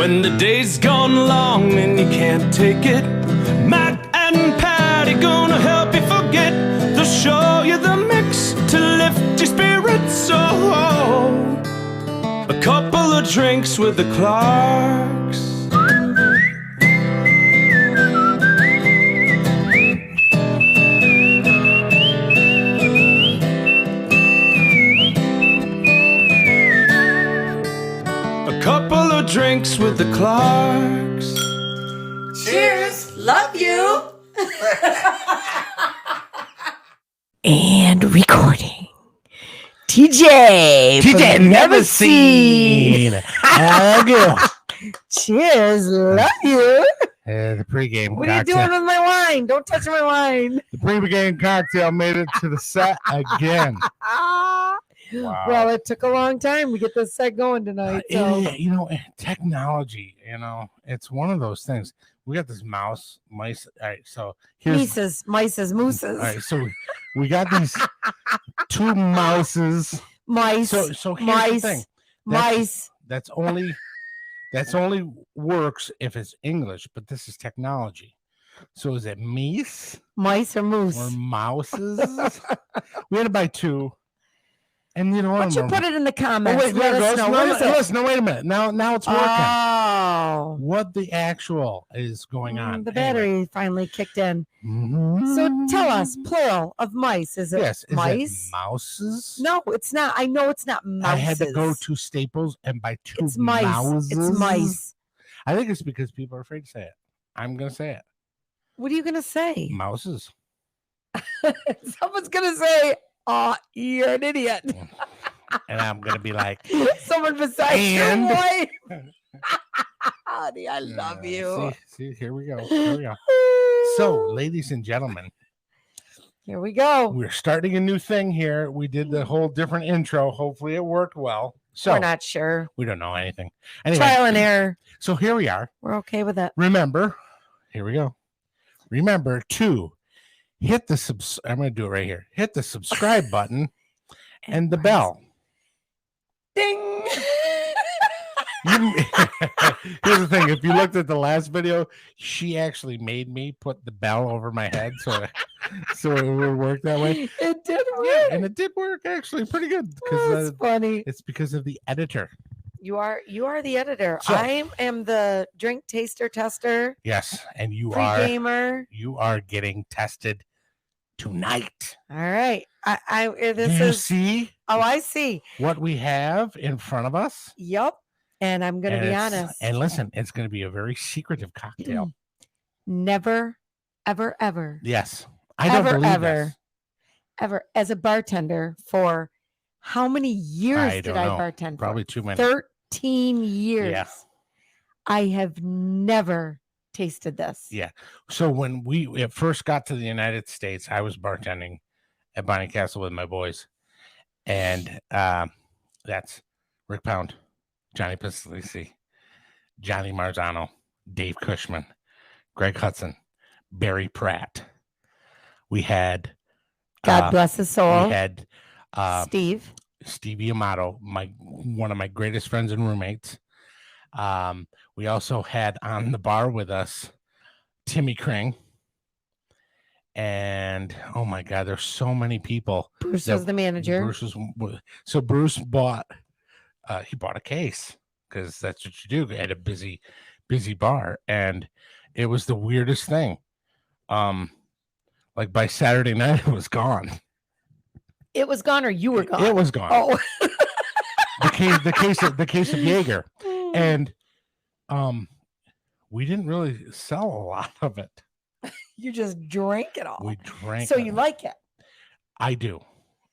When the day's gone long and you can't take it, Matt and Patty gonna help you forget. They'll show you the mix to lift your spirits. Oh, a couple of drinks with the Clarks. Couple of drinks with the Clarks. Cheers. Love you. And recording. TJ never seen. Cheers. Love you. The pregame What are you cocktail. doing with my wine? Don't touch my wine. The pregame cocktail made it to the set again. Wow. Well, it took a long time to get this set going tonight. So. Technology, it's one of those things. We got this mice. All right, so here's Mices, mooses. all right, so we got these two mouses. Mice. So here's mice. the thing. Mice. That's only works if it's English, but this is technology. So is it meese Mice or moose? or mouses? We had to buy two. And you know Why what? don't you put it in the comments? wait, Let us know. What is it? listen, no, wait a minute. Now it's working. Oh. What the actual is going on? The battery finally kicked in. Mhm. So tell us, plural of mice. Is it Yes, is mice? it mouses? No, it's not. I know it's not mouses. I had to go to Staples and buy two It's mice. mouses. It's mice. I think it's because people are afraid to say it. I'm gonna say it. What are you gonna say? Mouses. Someone's gonna say, "Oh, you're an idiot." And I'm gonna be like, Someone besides And- your wife. Honey, I love you. See, here we go. So, ladies and gentlemen, Here we go. we're starting a new thing here. We did the whole different intro. Hopefully, it worked well. So We're not sure. we don't know anything. Anyway, Trial and error. so here we are. We're okay with it. Remember, here we go. Remember to hit the I'm going to do it right here. Hit the subscribe button and the bell. Ding. Here's the thing. If you looked at the last video, she actually made me put the bell over my head so it would work that way. It did work. Yeah, and it did work actually pretty good Oh, it's funny. it's because of the editor. You are the editor. So- I am the drink taster tester, Yes, and you pre-gamer. are getting tested tonight. All right. Do This you is see I see. what we have in front of us? Yep. And I'm gonna And be it's- honest. And listen, it's going to be a very secretive cocktail. Never, ever, ever, Yes, I don't believe this. ever as a bartender for how many years I did don't I know. bartend? Probably for? too many. 13 years. Yeah. I have never tasted this. Yeah. So when we first got to the United States, I was bartending at Bonnie Castle with my boys, and that's Rick Pound, Johnny Pistolisi, Johnny Marzano, Dave Cushman, Greg Hudson, Barry Pratt. We had God bless his soul. we had Steve. Stevie Amato, one of my greatest friends and roommates. We also had on the bar with us Timmy Kring. And oh my God, there's so many people. Bruce that- was the manager. Bruce bought he bought a case because that's what you do at a busy bar. And it was the weirdest thing. Like by Saturday night, it was gone. It was gone or you were gone? It was gone. Oh. the case of Jäger. And we didn't really sell a lot of it. You just drank it all. We drank So it. you like it? I do.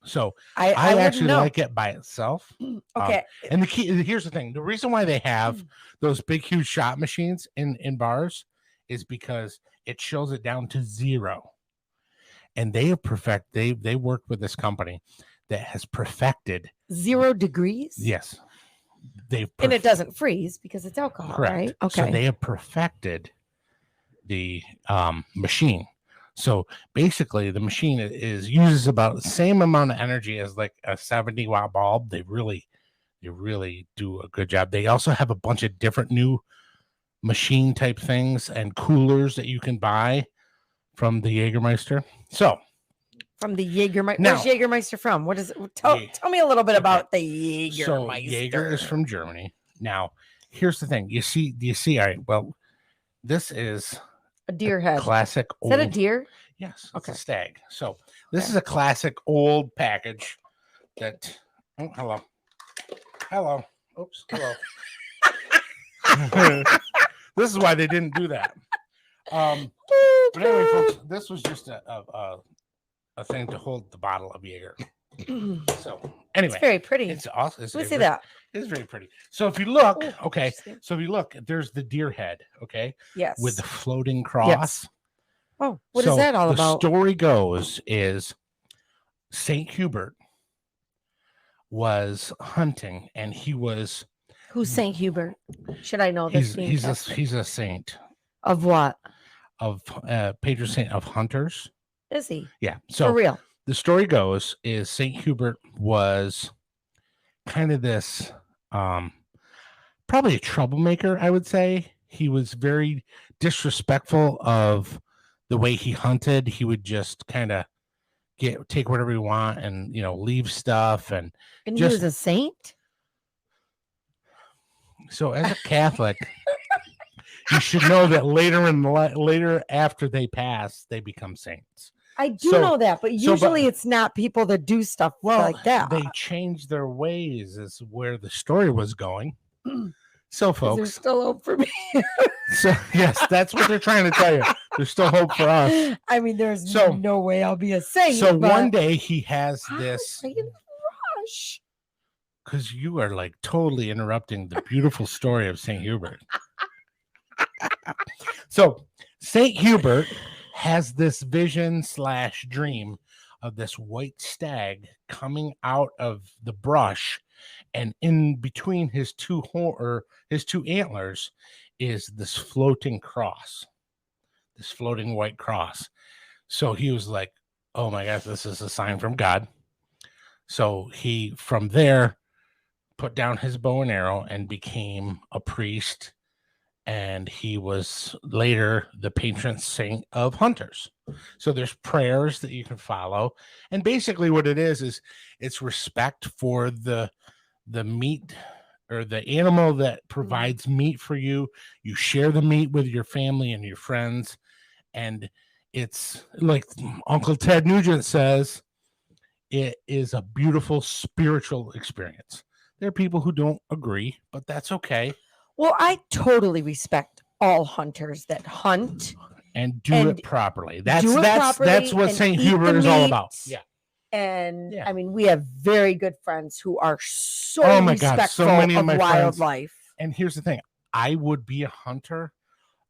So I I actually wouldn't know. like it by itself. Okay. And here's the thing: the reason why they have those big, huge shot machines in bars is because it chills it down to 0. And they have they work with this company that has perfected 0 degrees? Yes. And it doesn't freeze because it's alcohol, correct. right? Okay. So they have perfected the machine. So basically, the machine uses about the same amount of energy as like a 70-watt bulb. They really do a good job. They also have a bunch of different new machine type things and coolers that you can buy from the Jägermeister. So from the Jägermeister. Now- Where's Jägermeister from? What is it? Tell me a little bit about the Jägermeister. So Jaeger is from Germany. Now, here's the thing. Do you see? All right. Well, this is a deer head. Classic Is old. that a deer? Yes. It's Okay. a stag. So this is a classic old package that. Oh, hello. Hello. Oops. Hello. This is why they didn't do that. But anyway, folks, this was just a thing to hold the bottle of Jaeger. So anyway, It's very pretty. it's awesome. Let me see that. It's very pretty. So if you look, Ooh, okay, interesting. so if you look, there's the deer head, okay, Yes. with the floating cross. Yes. Oh, what is that all the about? The story goes is Saint Hubert was hunting, and he was Who's Saint Hubert? Should I know this? he's a saint of what? of patron saint of hunters. Is he? Yeah. For So real? the story goes is Saint Hubert was kind of this probably a troublemaker, I would say. He was very disrespectful of the way he hunted. He would just kind of take whatever you want and leave stuff and he just was a saint? So as a Catholic, you should know that later after they pass, they become saints. I do know that, but usually it's not people that do stuff like that. They change their ways is where the story was going. So folks, there's still hope for me. So yes, that's what they're trying to tell you. There's still hope for us. I mean, there's no way I'll be a saint. So one day he has this. Are you in a rush? Because you are like totally interrupting the beautiful story of Saint Hubert. So Saint Hubert has this vision / dream of this white stag coming out of the brush, and in between his two antlers is this floating cross, this floating white cross. So he was like, oh my gosh, this is a sign from God. So he, from there, put down his bow and arrow and became a priest. And he was later the patron saint of hunters. So there's prayers that you can follow. And basically what it is it's respect for the meat or the animal that provides meat for you. You share the meat with your family and your friends. And it's like Uncle Ted Nugent says, it is a beautiful spiritual experience. There are people who don't agree, but that's okay. Well, I totally respect all hunters that hunt and do it properly. That's what St. Hubert is all about. Yeah. And I mean, we have very good friends who are so respectful God, so many of my wildlife. Friends. And here's the thing. I would be a hunter,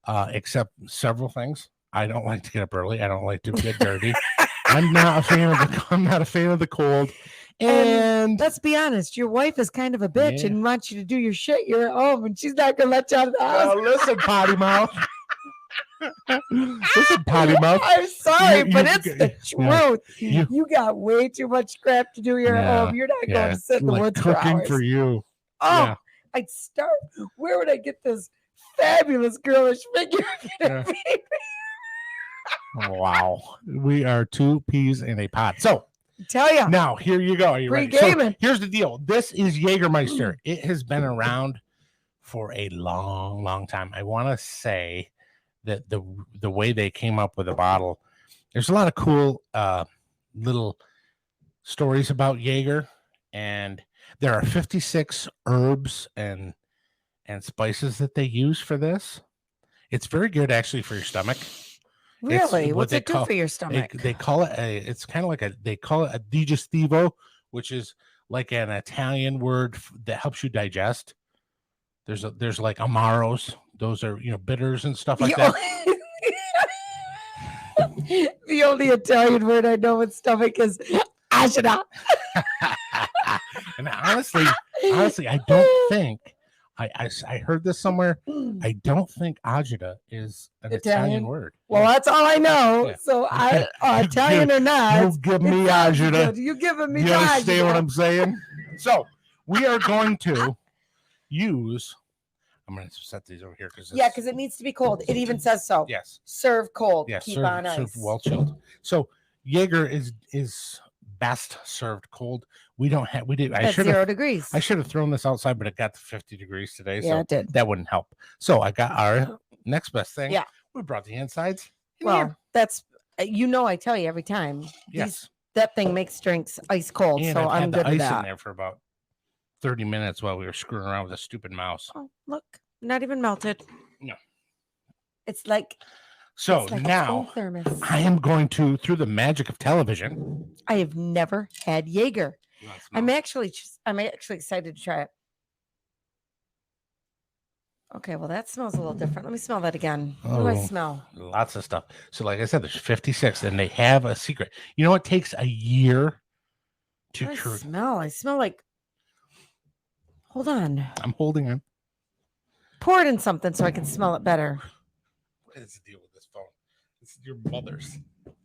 except several things. I don't like to get up early. I don't like to get dirty. I'm not a fan of the cold. And let's be honest, your wife is kind of a bitch and wants you to do your shit. You're at home and she's not gonna let you out of the house. Listen, potty mouth. Listen, potty mouth. I'm sorry, but it's the truth. You got way too much crap to do here at home. You're not going to sit in the woods for hours. For you. Oh, I'd start. Where would I get this fabulous girlish figure? Wow. We are 2 peas in a pod. So tell you. Now, here you go. Are you ready? So here's the deal. This is Jägermeister. It has been around for a long, long time. I want to say that the way they came up with a bottle, there's a lot of cool little stories about Jaeger, and there are 56 herbs and spices that they use for this. It's very good actually for your stomach. Really? What's it do for your stomach? They call it it's kind of like they call it a digestivo, which is like an Italian word that helps you digest. There's like amaros. Those are, bitters and stuff like that. The only Italian word I know with stomach is agita. And honestly, I don't think I heard this somewhere. I don't think agita is an Italian word. Well, that's all I know. Yeah. So Italian or not, you give me agita. You giving me? You understand what I'm saying? So we are going to use I'm going to set these over here because because it needs to be cold. It even says so. Yes. Serve cold. Yes. Keep on ice. Serve well chilled. So Jaeger is best served cold. We don't have. We did. At 0 degrees. I should have thrown this outside, but it got to 50 degrees today. Yeah, so it did. That wouldn't help. So I got our next best thing. Yeah. We brought the insides. That's I tell you every time. Yes. That thing makes drinks ice cold. And so I've I'm had good the with ice that. in there for about 30 minutes while we were screwing around with a stupid mouse. Oh, look, not even melted. No. It's like so it's like now thermos. I am going to, through the magic of television. I have never had Jaeger. I'm actually excited to try it. Okay, well that smells a little different. Let me smell that again. What do I smell? Lots of stuff. So like I said, there's 56 and they have a secret. You know, it takes a year to create. I smell like, hold on. I'm holding on. Pour it in something so I can smell it better. What is the deal with this phone? It's your mother's.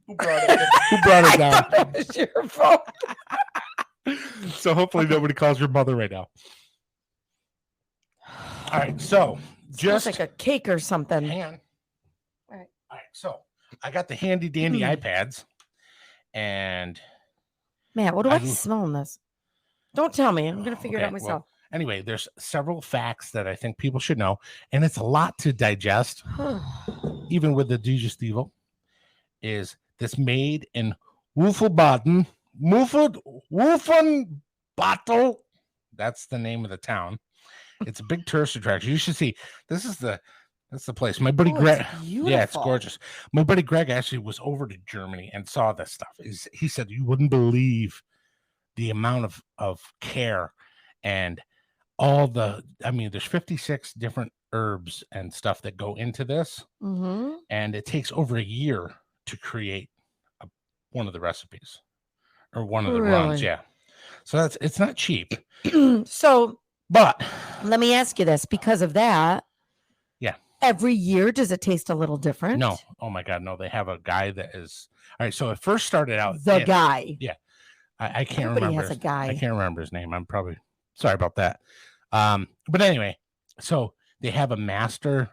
Who brought it? Who brought it down? It's your phone. So hopefully nobody calls your mother right now. All right, so just like a cake or something. Hang on. All right. So I got the handy dandy iPads, and Matt, what do I smell in this? Don't tell me. I'm gonna figure it out myself. Well, anyway, there's several facts that I think people should know, and it's a lot to digest, even with the digestivo. Is this made in Wolfenbottel? That's the name of the town. It's a big tourist attraction. You should see. That's the place. My buddy Greg. Yeah, it's gorgeous. My buddy Greg actually was over to Germany and saw this stuff. He said you wouldn't believe the amount of care and all there's 56 different herbs and stuff that go into this, and it takes over a year to create one of the recipes or one of the runs. Yeah, so it's not cheap. But let me ask you this: because of that, every year does it taste a little different? No. Oh my God, no. They have a guy that is all right. So it first started out guy. Yeah, I can't Everybody remember. Has a guy. I can't remember his name. I'm probably sorry about that. But anyway, so they have a master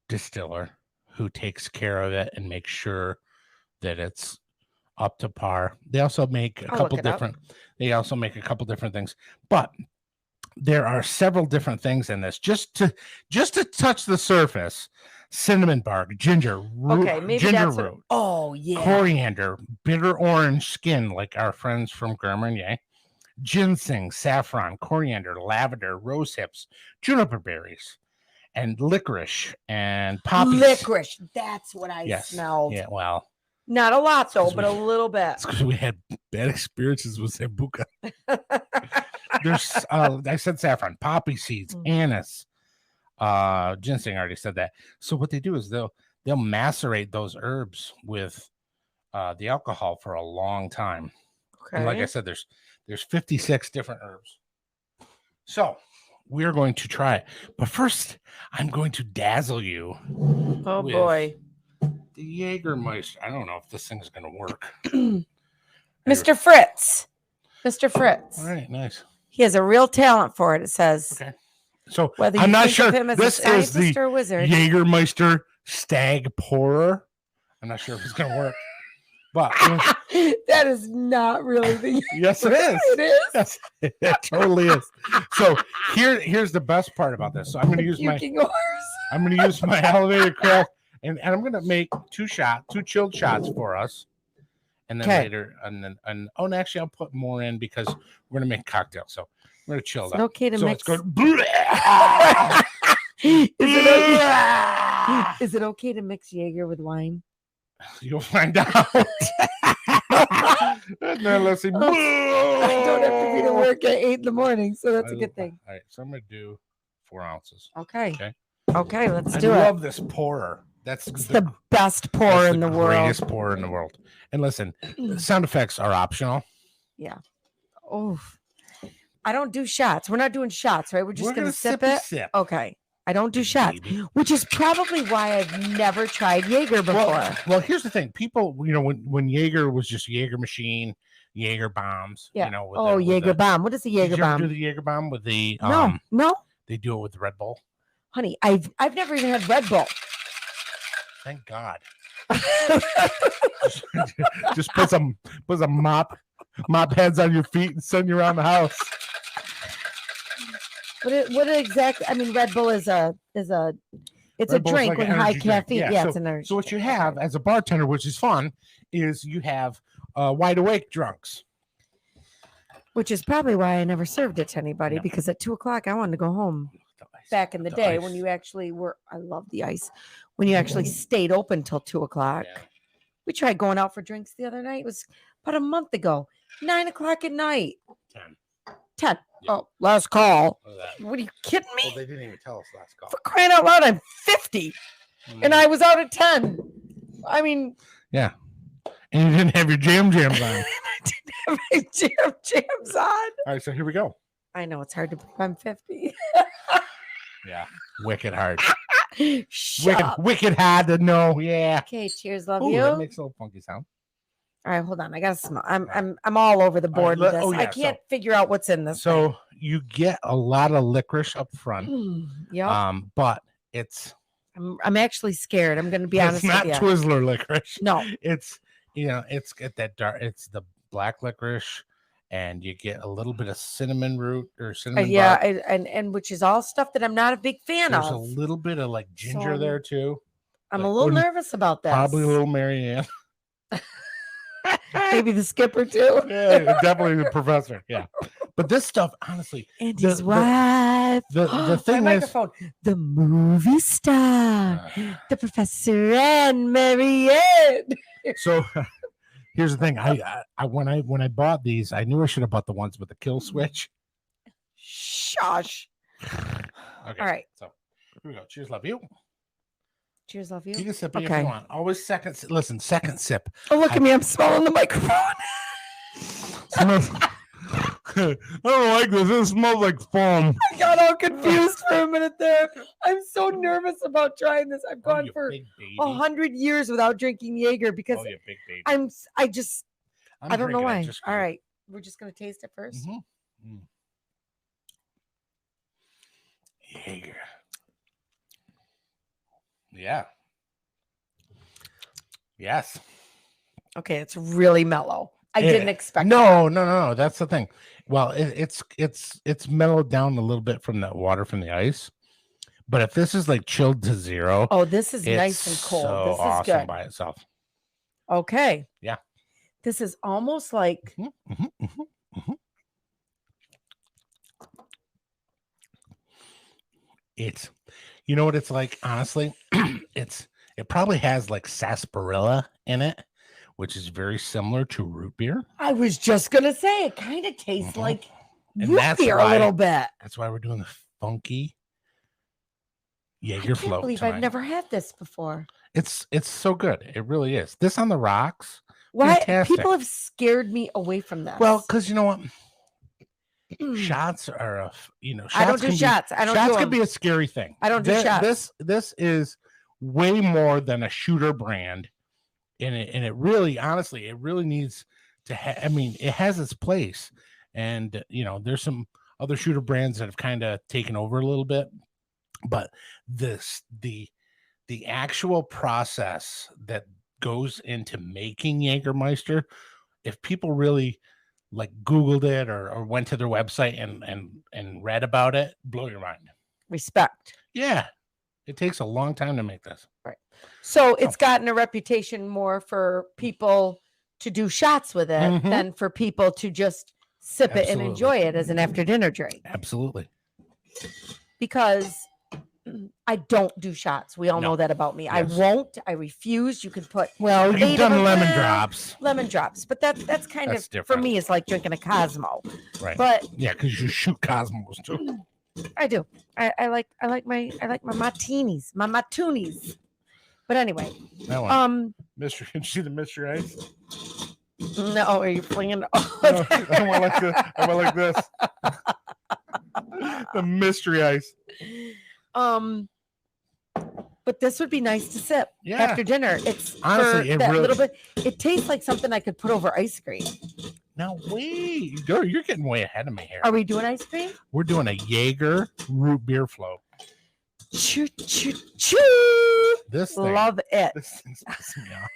distiller who takes care of it and makes sure that it's up to par. They also make a couple different. They also make a couple different things, but there are several different things in this. Just to touch the surface: cinnamon bark, ginger root, coriander, bitter orange skin, like our friends from Germany, ginseng, saffron, coriander, lavender, rose hips, juniper berries, and licorice and poppy. Licorice, that's what I smelled. Yeah, well, not a lot though, but a little bit. It's because we had bad experiences with Sambuca. There's I said saffron, poppy seeds, anise, ginseng. I already said that. So what they do is they'll macerate those herbs with the alcohol for a long time. Okay. And like I said, there's 56 different herbs. So we're going to try it, but first I'm going to dazzle you. Oh boy. The Jägermeister. I don't know if this thing is going to work. Mr. Fritz. Mr. Fritz. All right, nice. He has a real talent for it, it says. Okay. So whether you I'm not think sure of him as this a scientist is the or a wizard. Jägermeister stag pourer. I'm not sure if it's going to work. But that is not really the Yes, it is. It is. Yes, it totally is. So here's the best part about this. So I'm going to use my elevated craft. And I'm gonna make two chilled shots for us, and then later, and actually I'll put more in because we're gonna make cocktails. So we're gonna chill that. Okay to mix. Is it okay to mix Jaeger with wine? You'll find out. Now let's see. I don't have to be to work at 8 a.m, so that's a good thing. All right, so I'm gonna do 4 ounces. Okay, let's do it. I love this pourer. It's the best pour in the world. Greatest pour in the world. And listen, sound effects are optional. Yeah. Oh, I don't do shots. We're not doing shots, right? We're just going to sip it. Okay. I don't do shots, which is probably why I've never tried Jaeger before. Well, here's the thing. People, when Jaeger was just Jaeger machine, Jaeger bombs. Yeah. Jaeger bomb. What is the Jaeger bomb? Do the Jaeger bomb with the no. They do it with Red Bull. honey, I've never even had Red Bull. Thank God. just put some mop heads on your feet and send you around the house. What exactly? I mean, Red Bull is a it's Red a Bull's drink like with an high energy drink. caffeine. Yeah, Yeah, so, it's an energy. So what you drink. have as a bartender, which is fun, is you have wide awake drunks. Which is probably why I never served it to anybody, No. because at 2:00 I wanted to go home. Back in the day when you actually were, I love the ice, when you actually stayed open till 2:00. Yeah. We tried going out for drinks the other night. It was about a month ago. 9:00 at night. 10. Yeah. Oh, last call. Look at that. What are you kidding me? Well, they didn't even tell us last call. For crying out loud, I'm 50 and I was out at 10. I mean, yeah. And you didn't have your jams on. I didn't have my jams on. All right, so here we go. I know it's hard to believe I'm 50. Yeah, wicked hard. Shut up. Wicked hard to know. Yeah. Okay, cheers, love Ooh, you. that makes a little funky sound. All right, hold on. I gotta smell. I'm all over the board with this. I can't figure out what's in this. So you get a lot of licorice up front. Yeah. But it's I'm actually scared. I'm gonna be honest with you. It's not Twizzler licorice. No. It's it's got that dark. It's the black licorice, and you get a little bit of cinnamon root or cinnamon. Yeah, and which is all stuff that I'm not a big fan of. There's a little bit of like ginger there too. I'm a little nervous about that. Probably a little Marianne. Maybe the skipper too. Yeah, definitely the professor. Yeah, but this stuff, honestly, and his wife. The thing is, the movie star, the professor and Marianne. So here's the thing. I when I bought these, I knew I should have bought the ones with the kill switch. Shush. Okay. All right. So here we go. Cheers, love you. Cheers, love you. You can sip it if you want. Always second sip. Oh, look at me. I'm smelling the microphone. I don't like this. It smells like foam. I got all confused for a minute there. I'm so nervous about trying this. I've gone for 100 years without drinking Jäger because I don't know why. All right. We're just going to taste it first. Mm-hmm. Jäger. Yeah. Yes. Okay, it's really mellow. I didn't expect. No. That's the thing. Well, it's mellowed down a little bit from that water from the ice, but if this is like chilled to 0, oh, this is nice and cold. So this is awesome good by itself. Okay. Yeah. This is almost like. It's, you know what it's like, honestly? It probably has like sarsaparilla in it, which is very similar to root beer. I was just gonna say it kind of tastes like root beer a little bit. That's why we're doing the funky Jäger I can't Float believe tonight. I've never had this before. It's so good. It really is. This on the rocks. Why fantastic. People have scared me away from this? Well, because you know what? Shots are shots I don't do shots. I don't shots do can be a scary thing. I don't do shots. This is way more than a shooter brand, and it really, honestly, it really needs to. I mean, it has its place, and there's some other shooter brands that have kind of taken over a little bit, but the actual process that goes into making Jägermeister, if people really like Googled it or went to their website and read about it, blow your mind. Respect. Yeah. It takes a long time to make this. Right. So it's gotten a reputation more for people to do shots with it than for people to just sip it and enjoy it as an after dinner drink. Absolutely. Because I don't do shots. We all know that about me. Yes. I won't. I refuse. You can put you've done lemon drops. Lemon drops, but that's kind of different. For me. It's like drinking a Cosmo, right? But yeah, because you shoot Cosmos too. I do. I like my martinis, my martinis. But anyway, that one. Mystery. Did you see the mystery ice? No, are you flinging? Oh, no, I went like this. The mystery ice. But this would be nice to sip after dinner. It's honestly little bit. It tastes like something I could put over ice cream. Now wait, you're getting way ahead of me here. Are we doing ice cream? We're doing a Jäger Rootbeer Float. Choo, choo, choo. This thing. Love it. This thing's pissing me off.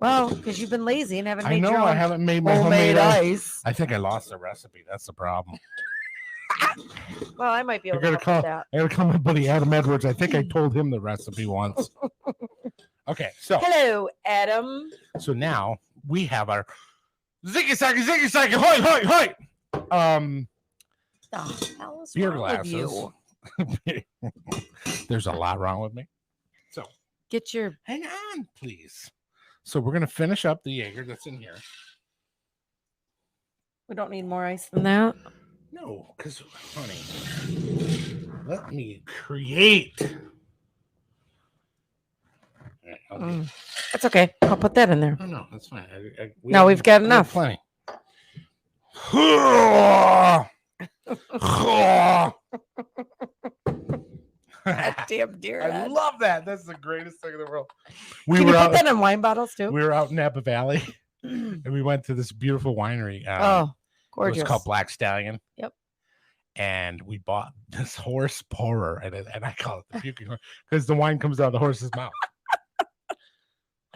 Well, because you've been lazy and haven't I made know your own I haven't made my homemade ice. I think I lost the recipe. That's the problem. Well, I might be able I to gotta help with that. I gotta call my buddy Adam Edwards. I think I told him the recipe once. Okay, so Hello, Adam. so now we have our ziggy zaggy, hoi, hoi, hoi. The hell is Beer wrong with you? glasses. There's a lot wrong with me. So Get your hang on, please. So we're gonna finish up the Jäger that's in here. We don't need more ice than that. No, because honey, let me create. That's okay. I'll put that in there. No, that's fine. No, we've got enough. Plenty. God damn dear. I love that. That's the greatest thing in the world. Can you put that in wine bottles too? We were out in Napa Valley and we went to this beautiful winery. Oh, gorgeous. It was called Black Stallion. Yep. And we bought this horse pourer, and I call it the puking horse because the wine comes out of the horse's mouth.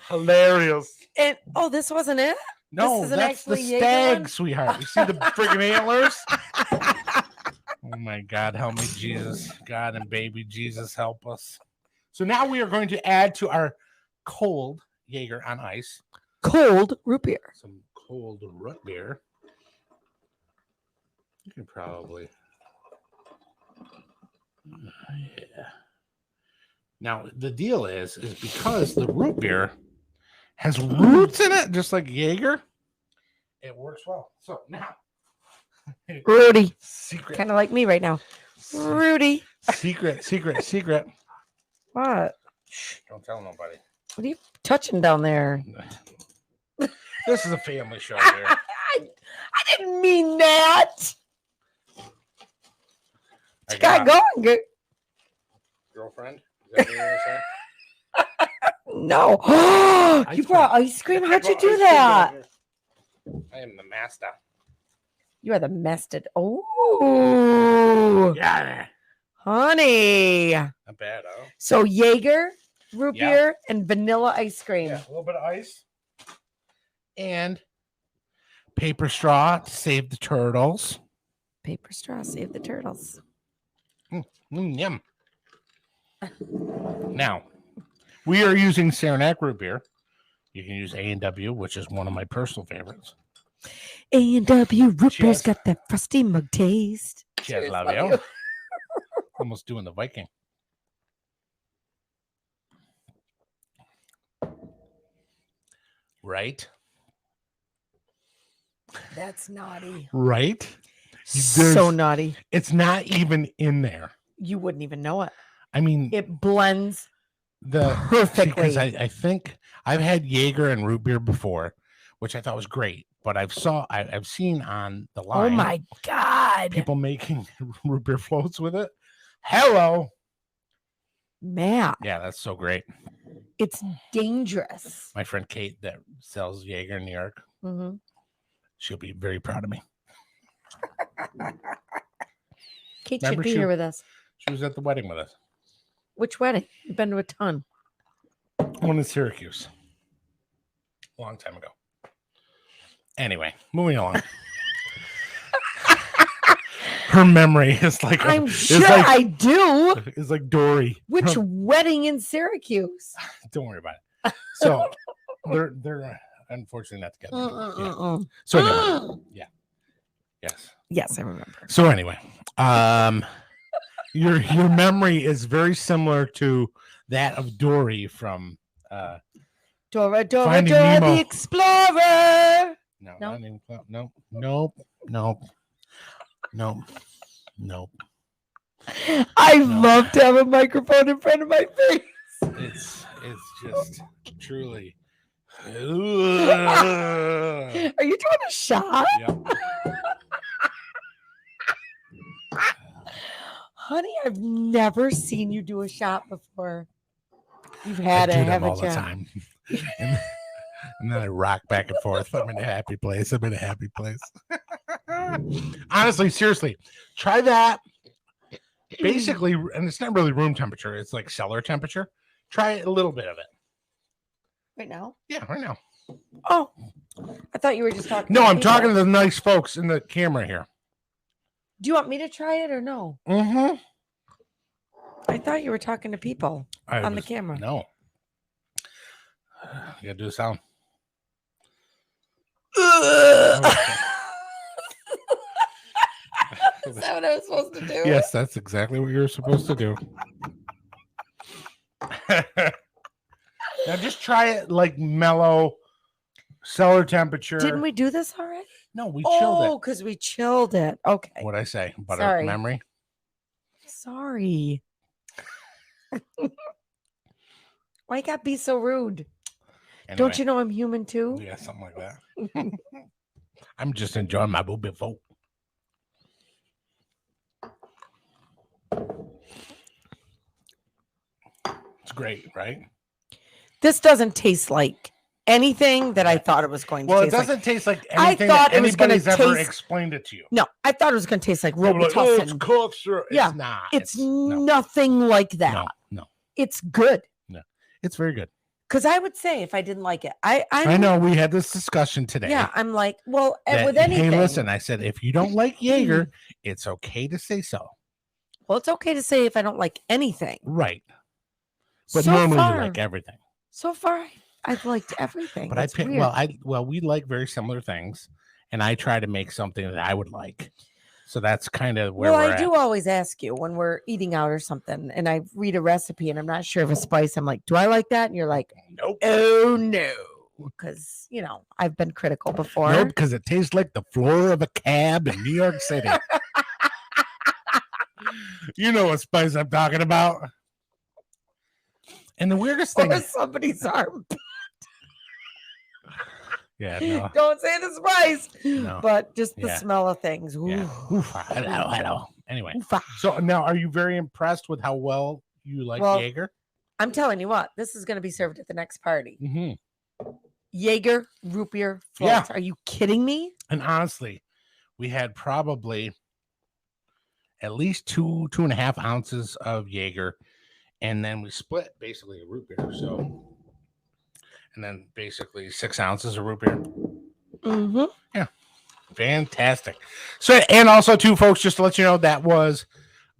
Hilarious. And this wasn't it? No, this isn't that's the actually Jäger stag, one? sweetheart. You see the friggin' antlers? Oh my God, help me, Jesus. God and baby Jesus, help us. So now we are going to add to our cold Jäger on ice. Cold root beer. Some cold root beer. You can probably. Yeah. Now the deal is because the root beer has roots in it, just like Jäger, it works well. So now, Rudy. secret, Kind of like me right now. Rudy. secret. What? Shh, don't tell nobody. What are you touching down there? This is a family show here. I didn't mean that. I Got going. Good. Girlfriend? Is that what you're gonna say? No. You brought ice cream? How'd you do that? I am the master. You are the mustard. Oh. Yeah. Honey. Not bad, huh? So Jäger, root Yeah. beer, and vanilla ice cream. Yeah, a little bit of ice. And paper straw to save the turtles. Paper straw, save the turtles. Yum. Now, we are using Saranac root beer. You can use A&W, which is one of my personal favorites. A&W root Cheers. beer's got that frosty mug taste. Cheers, love you. Almost doing the Viking. Right? That's naughty. Right? So naughty. It's not even in there. You wouldn't even know it. I mean, It blends perfectly. perfectly. Because I think I've had Jäger and root beer before, which I thought was great. But I've seen on the line. Oh my God. People making root beer floats with it. Hello. Matt, Yeah, that's so great. it's dangerous. My friend Kate that sells Jäger in New York, Mhm. she'll be very proud of me. Kate Remember should be she- here with us. She was at the wedding with us. Which wedding? You've been to a ton. One in Syracuse. A long time ago. Anyway, moving along. Her memory is like I'm sure I do. It's like Dory. Which wedding in Syracuse? Don't worry about it. So they're unfortunately not together. Yeah. So anyway, yeah. Yes. Yes, I remember. So anyway, your memory is very similar to that of Dory from Dora, Dora, Finding Dora Nemo. the Explorer. no, No? not even nope. I No. love to have a microphone in front of my face. It's just truly. Are you doing a shot? Yep. Honey, I've never seen you do a shot before. You've I had do it, them haven't all the you? time. And then I rock back and forth. I'm in a happy place. Honestly, seriously, try that basically, and it's not really room temperature. It's like cellar temperature. Try a little bit of it. Right now? Yeah, right now. Oh, I thought you were just talking. No, I'm talking to the nice folks in the camera here. Do you want me to try it or no? Mm-hmm. I thought you were talking to people on the camera. No. You gotta do the sound. Is that what I was supposed to do? Yes, that's exactly what you're supposed to do. Now just try it like mellow cellar temperature. Didn't we do this already? No, we chilled it. Oh, because we chilled it. Okay. What'd I say? Butter Sorry. memory? Sorry. Why you gotta be so rude? Anyway, Don't you know I'm human too? Yeah, something like that. I'm just enjoying my Rootbeer Float. It's great, right? This doesn't taste like anything that I thought it was going to Well, taste it doesn't taste like I anything thought that it was gonna anybody's ever taste- explained it to you. No, I thought it was going to taste like People are like, oh, it's Robitussin. cooked through. Yeah, It's not. It's no, nothing like that. no. It's good. It's very good. Because I would say if I didn't like it, I know we had this discussion today. Yeah, I'm like, well, that, with anything. Hey, listen, I said, if you don't like Jäger, it's okay to say so. Well, it's okay to say if I don't like anything. Right. But so normally far, you like everything. So far, I've liked everything. But That's I pick, weird. well, we like very similar things, and I try to make something that I would like. So that's kind of where we're I do at. always ask you when we're eating out or something, and I read a recipe and I'm not sure of a spice. I'm like, do I like that? And you're like, Nope. Oh no, because I've been critical before. Nope, because it tastes like the floor of a cab in New York City. You know what spice I'm talking about. And the weirdest thing Or somebody's armpit. Yeah, no. Don't say the spice, No. but just the smell of things. Ooh. Yeah. Hello. Anyway, Oofa. so now are you very impressed with how well you like Jäger? I'm telling you what, this is going to be served at the next party. Mm-hmm. Jäger Rootbeer Float. Yeah. Are you kidding me? And honestly, we had probably at least 2.5 ounces of Jäger, and then we split basically a root beer. So, and then basically 6 ounces of root beer. Mm-hmm. Yeah, fantastic. So, and also too, folks, just to let you know, that was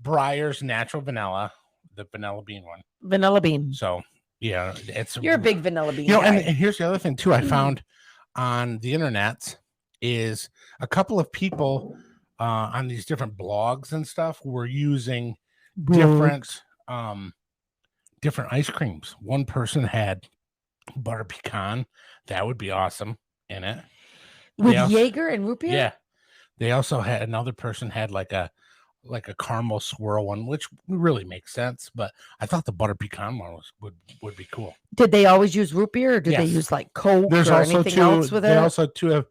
Breyer's Natural Vanilla, the vanilla bean one. Vanilla bean. So, yeah, You're a big vanilla bean. And here's the other thing too. I found on the internet is a couple of people on these different blogs and stuff were using different ice creams. One person had butter pecan. That would be awesome in it. With Jäger and root beer? Yeah. They also had another person had like a caramel swirl one, which really makes sense. But I thought the butter pecan one would be cool. Did they always use root beer, or did they use like Coke or anything else with it? They also too have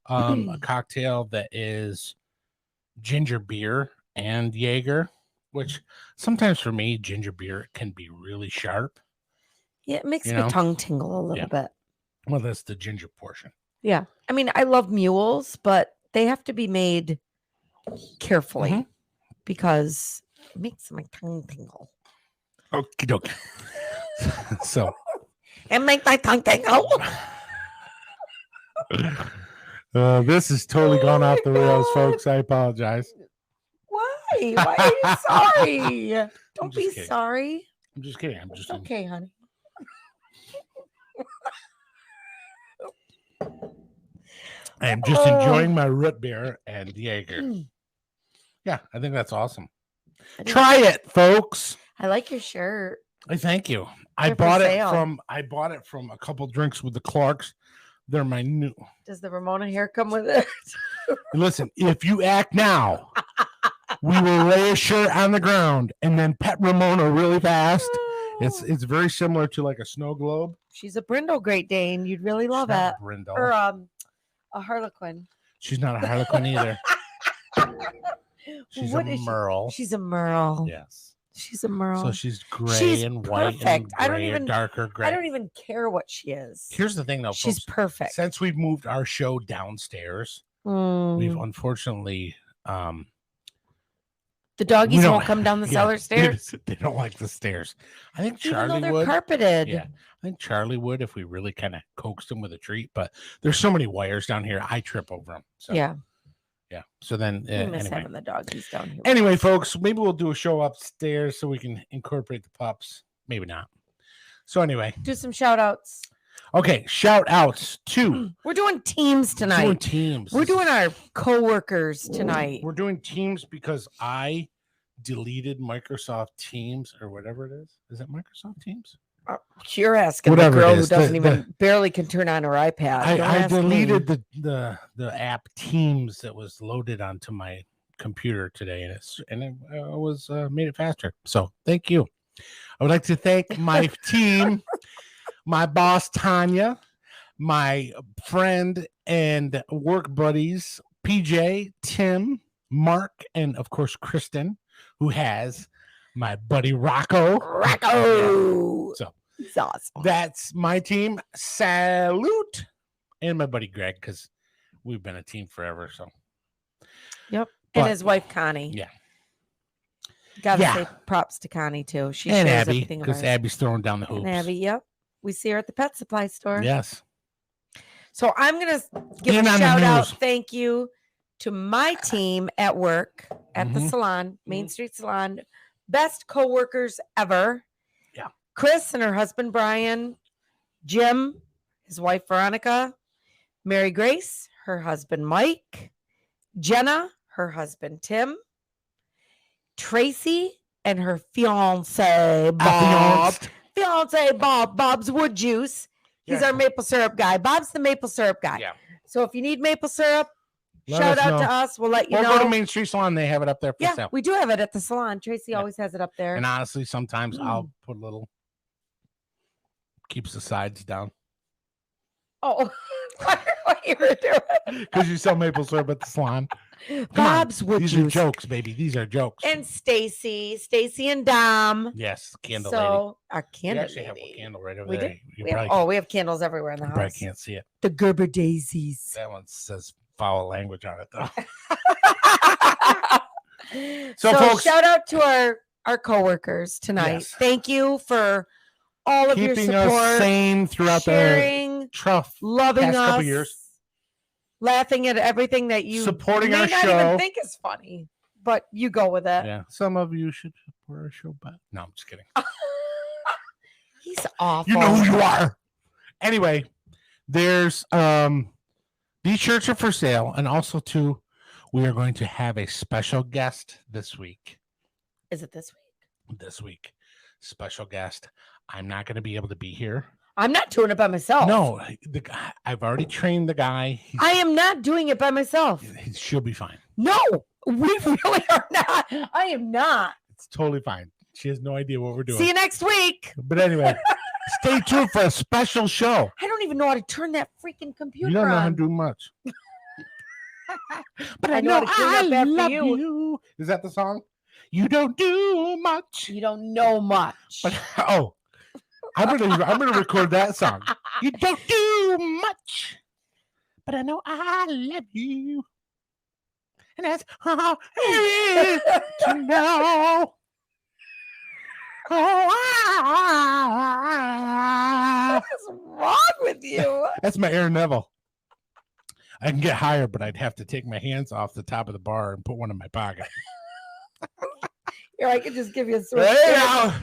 a cocktail that is ginger beer and Jäger, which sometimes for me, ginger beer can be really sharp. Yeah, it makes my tongue tingle a little bit. Well, that's the ginger portion. Yeah. I mean, I love mules, but they have to be made carefully because it makes my tongue tingle. Okie dokie. So it makes my tongue tingle. This has totally gone off the rails, folks. I apologize. Why? Why are you sorry? Don't be kidding. sorry. I'm just kidding. I'm just okay, honey. I am just enjoying my root beer and Jäger. Yeah, I think that's awesome. Try it, folks. I like your shirt. I thank you. I bought it from a couple drinks with the Clarks. They're my new. Does the Ramona hair come with it? Listen, if you act now, we will lay a shirt on the ground and then pet Ramona really fast. It's very similar to like a snow globe. She's a Brindle Great Dane. You'd really love it. Brindle. Or a Harlequin. She's not a Harlequin either. She's a Merle. She's a Merle. Yes. She's a Merle. So she's gray and white perfect. and gray and darker gray. I don't even care what she is. Here's the thing, though. She's folks. perfect. Since we've moved our show downstairs, we've unfortunately the The doggies won't come down the cellar stairs. They don't like the stairs. I think Even Charlie though they're would. carpeted. Yeah, I think Charlie would if we really kind of coaxed him with a treat. But there's so many wires down here, I trip over them. So, yeah. So then, I miss anyway. having the doggies down here. Anyway, folks, maybe we'll do a show upstairs so we can incorporate the pups. Maybe not. So anyway, Do some shout outs. okay. Shout outs to. We're doing teams tonight. Doing teams. We're doing our co-workers tonight. We're doing teams because I deleted Microsoft Teams or whatever it is. Is it Microsoft Teams? You're asking Whatever the girl it who is, doesn't the- even barely can turn on her iPad. Don't I ask me. deleted the app Teams that was loaded onto my computer today, and it was made it faster. So thank you. I would like to thank my team, my boss Tanya, my friend and work buddies PJ, Tim, Mark, and of course Kristen, who has my buddy Rocco. So He's awesome. that's my team. Salute. And my buddy Greg, because we've been a team forever. So Yep. But- And his wife Connie. yeah. Gotta Yeah. say props to Connie too. She And shares Abby, everything of because ours. Abby's throwing down the hoops. And Abby, yep. We see her at the pet supply store. Yes. So I'm gonna give And a on the shout out, news. thank you to my team at work at the Mhm. salon, Main Street Salon. Best co-workers ever. Yeah. Chris and her husband Brian, Jim, his wife Veronica, Mary Grace, her husband Mike, Jenna, her husband Tim, Tracy and her fiance Bob. Fiance Bob. Bob's wood juice. He's Yeah. our maple syrup guy. Bob's the maple syrup guy. Yeah. So if you need maple syrup, Let shout us out know. to us. We'll let you Or know. go to Main Street Salon. They have it up there for Yeah, sale. we do have it at the salon. Tracy Yeah. always has it up there. And honestly, sometimes I'll put a little, keeps the sides down. Oh, what you were doing. Because you sell maple syrup at the salon. Come on. Bob's wood These juice. are jokes, baby. These are jokes. And Stacy and Dom. Yes, candle lady. So our We candle actually have lady. one candle right over We there. do? You We have, probably, we have candles everywhere in the you probably house. can't see it. The Gerber daisies. That one says foul language on it, though. So, So, folks- shout out to our coworkers tonight. Yes. Thank you for all of your Keeping support, us sane throughout the sharing, tough loving past us, couple years. laughing at everything that you Supporting may our not show. even think is funny, but you go with it. Yeah, some of you should support our show, but no, I'm just kidding. He's awful. You know who you are. Anyway, there's these shirts are for sale, and also too, we are going to have a special guest this week. Is it this week? This week, special guest. I'm not going to be able to be here. I'm not doing it by myself. No, the guy. I've already trained the guy. I am not doing it by myself. She'll be fine. No, we really are not. I am not. It's totally fine. She has no idea what we're doing. See you next week. But anyway, stay tuned for a special show. I don't even know how to turn that freaking computer You don't know how to on. do much. But I know how to clean up after love you. Is that the song? You don't do much. You don't know much. But oh, I'm gonna record that song. You don't do much, but I know I love you, and that's all I need to know. Oh, What's wrong with you? that's my Aaron Neville. I can get higher, but I'd have to take my hands off the top of the bar and put one in my pocket. Here, I could just give you a switch. Hey, now.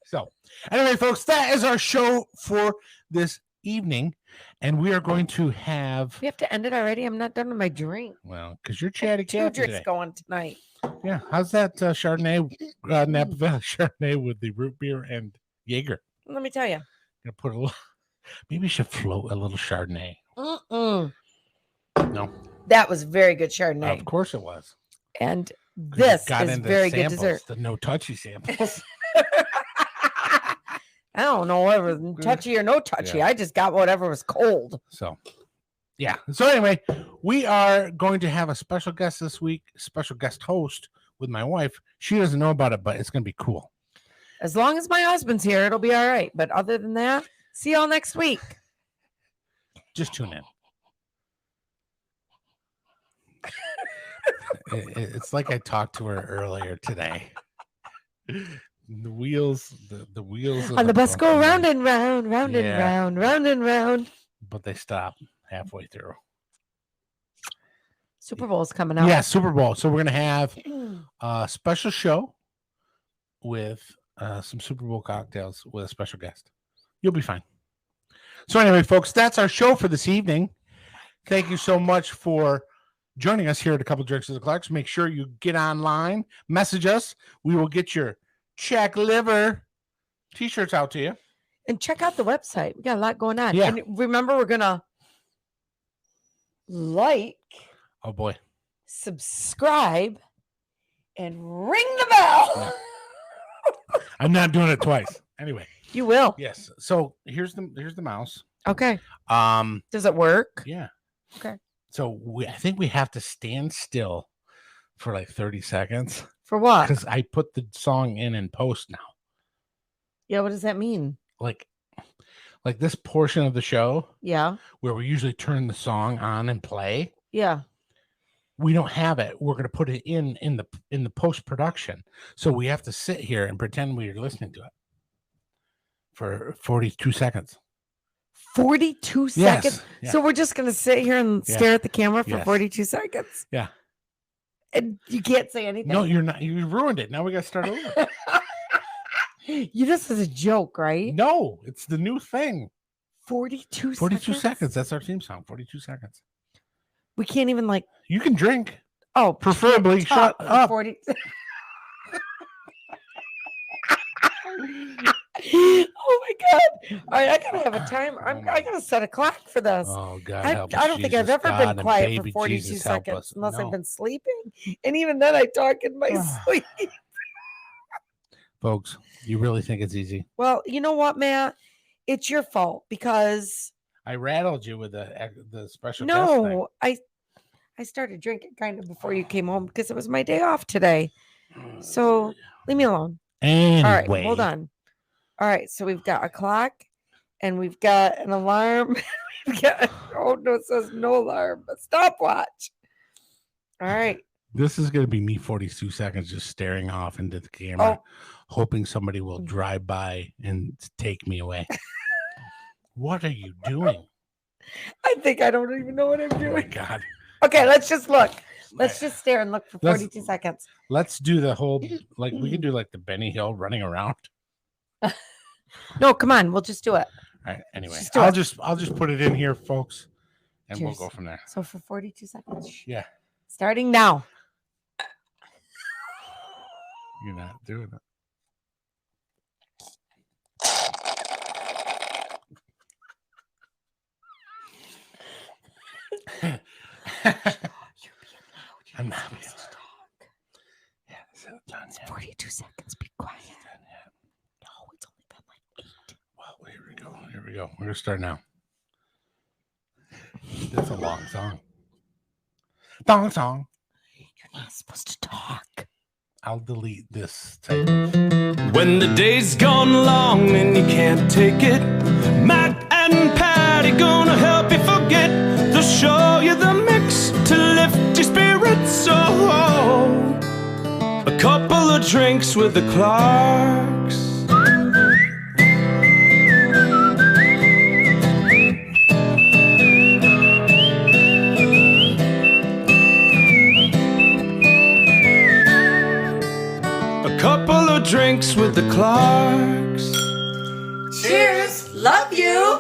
So, anyway, folks, that is our show for this evening, and we are going to have We have to end it already. I'm not done with my drink. well, because you're chatty 2 Cathy drinks today. going tonight. Yeah, how's that Chardonnay, Napa Valley Chardonnay with the root beer and Jäger? Let me tell you. Gonna put a little. Maybe we should float a little Chardonnay. Mm-mm. No, That was very good Chardonnay. of course it was. And 'Cause you this got is into very samples, good dessert. The no touchy samples. I don't know whether touchy or no touchy. I just got whatever was cold. So, yeah. So anyway, we are going to have a special guest this week, special guest host with my wife. She doesn't know about it, but it's going to be cool. As long as my husband's here, it'll be all right. But other than that, see y'all next week. Just tune in. It's like I talked to her earlier today. The wheels of on the bus go bus round and round, round and Yeah. round, round and round. but they stop halfway through. Super Bowl's coming out. Yeah, Super Bowl. So we're gonna have a special show with some Super Bowl cocktails with a special guest. You'll be fine. So anyway, folks, that's our show for this evening. Thank you so much for joining us here at A Couple Drinks with the Clarks. Make sure you get online, message us. We will get your Check Liver t-shirts out to you. And check out the website. We got a lot going on. Yeah. And remember, we're gonna like, Oh boy. subscribe, and ring the bell. Yeah. I'm not doing it twice. Anyway. You will. Yes. So here's the mouse. Okay. Um Does it work? yeah. Okay. So I think we have to stand still for like 30 seconds. For what? Because I put the song in post now. Yeah, what does that mean? Like this portion of the show Yeah. where we usually turn the song on and play. Yeah. We don't have it. We're gonna put it in the post-production. So we have to sit here and pretend we're listening to it for 42 seconds. 42 Yes. seconds. Yeah. So we're just gonna sit here and Yeah. stare at the camera for Yes. 42 seconds. Yeah. And you can't say anything. No, you're not. You ruined it. Now we gotta start over. You this is a joke, right? No, it's the new thing. 42 42 seconds. seconds. That's our theme song. 42 seconds. We can't even like You can drink. oh Preferably can't talk shut for up. 40 Oh my god. All right, I gotta have a timer. I gotta set a clock for this. Oh God. I help us, don't think I've Jesus, ever God, been and quiet baby for 42 Jesus, help seconds us. unless No. I've been sleeping. And even then I talk in my sleep. Folks, you really think it's easy? Well, you know what, Matt? It's your fault because I rattled you with the special guest thing. no, I started drinking kind of before you came home because it was my day off today. So leave me alone. Anyway. All right, hold on. All right, so we've got a clock and we've got an alarm. We've got oh no, it says no alarm, but stopwatch. All right. This is gonna be me 42 seconds just staring off into the camera, Oh. hoping somebody will drive by and take me away. What are you doing? I think I don't even know what I'm Oh my doing. God. Okay, let's just look. Let's just stare and look for Let's- 42 seconds. Let's do the whole we can do like the Benny Hill running around. No, come on, we'll just do it. All right. Anyway, Just do I'll it. just put it in here, folks, and Cheers. we'll go from there. So for 42 seconds. Yeah, Starting now. you're not doing it. I'm not. Yeah, it's not done yet. 42 seconds. Be quiet. It's done yet. No, it's only been like 8. Well, here we go. Here we go. We're gonna start now. That's a long song. Long song. You're not supposed to talk. I'll delete this. Segment. When the day's gone long and you can't take it, Matt and Patty gonna help you forget. They'll show you the mix to lift your spirits. Oh, a couple of drinks with the Clarks. A couple of drinks with the Clarks. Cheers. Love you.